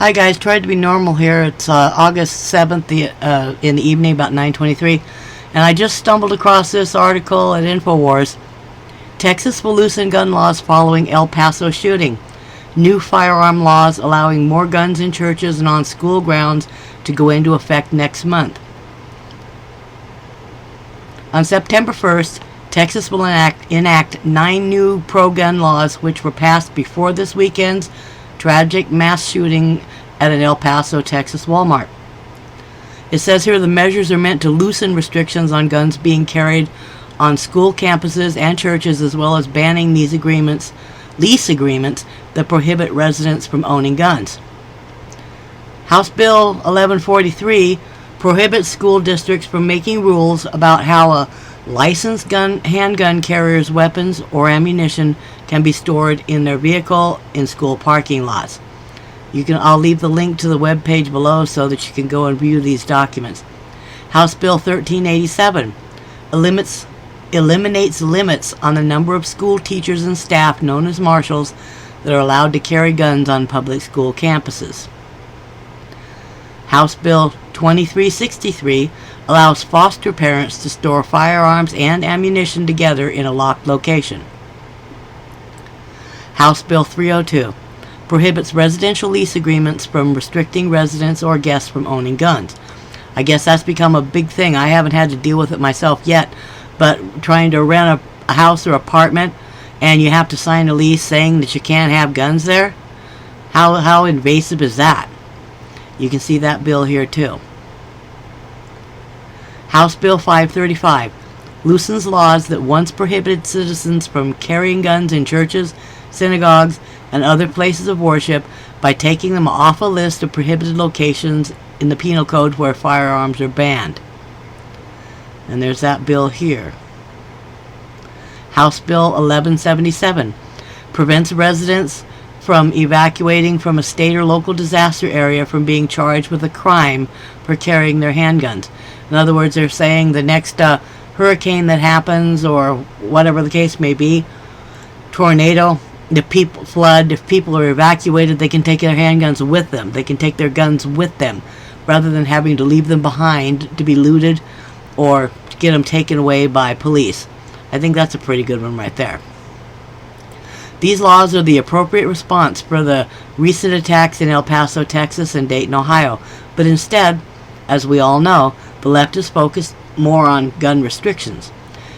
Hi guys, tried to be normal here. It's August 7th in the evening, about 9:23, and I just stumbled across this article at InfoWars. Texas will loosen gun laws following El Paso shooting. New firearm laws allowing more guns in churches and on school grounds to go into effect next month. On September 1st, Texas will enact 9 new pro-gun laws which were passed before this weekend's tragic mass shooting at an El Paso, Texas Walmart. It says here the measures are meant to loosen restrictions on guns being carried on school campuses and churches, as well as banning lease agreements that prohibit residents from owning guns. House Bill 1143 prohibits school districts from making rules about how a licensed handgun carrier's weapons or ammunition can be stored in their vehicle in school parking lots. I'll leave the link to the web page below so that you can go and view these documents. House Bill 1387 eliminates limits on the number of school teachers and staff, known as marshals, that are allowed to carry guns on public school campuses. House Bill 2363 allows foster parents to store firearms and ammunition together in a locked location. House Bill 302 prohibits residential lease agreements from restricting residents or guests from owning guns. I guess that's become a big thing. I haven't had to deal with it myself yet, but trying to rent a house or apartment and you have to sign a lease saying that you can't have guns there, how invasive is that? You can see that bill here too. House Bill 535 loosens laws that once prohibited citizens from carrying guns in churches, synagogues, and other places of worship by taking them off a list of prohibited locations in the penal code where firearms are banned. And there's that bill here. House Bill 1177 prevents residents from evacuating from a state or local disaster area from being charged with a crime for carrying their handguns. In other words, they're saying the next hurricane that happens, or whatever the case may be, tornado, flood, if people are evacuated, they can take their handguns with them. They can take their guns with them, rather than having to leave them behind to be looted or to get them taken away by police. I think that's a pretty good one right there. These laws are the appropriate response for the recent attacks in El Paso, Texas, and Dayton, Ohio. But instead, as we all know, the left is focused more on gun restrictions.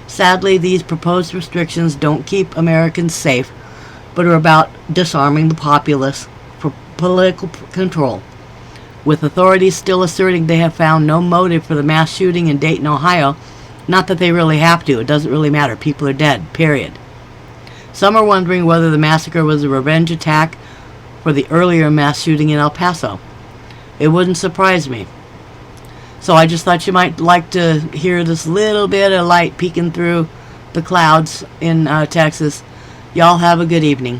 Sadly, these proposed restrictions don't keep Americans safe, but are about disarming the populace for political control. With authorities still asserting they have found no motive for the mass shooting in Dayton, Ohio, not that they really have to, it doesn't really matter, people are dead, period. Some are wondering whether the massacre was a revenge attack for the earlier mass shooting in El Paso. It wouldn't surprise me. So I just thought you might like to hear this little bit of light peeking through the clouds in Texas. Y'all have a good evening.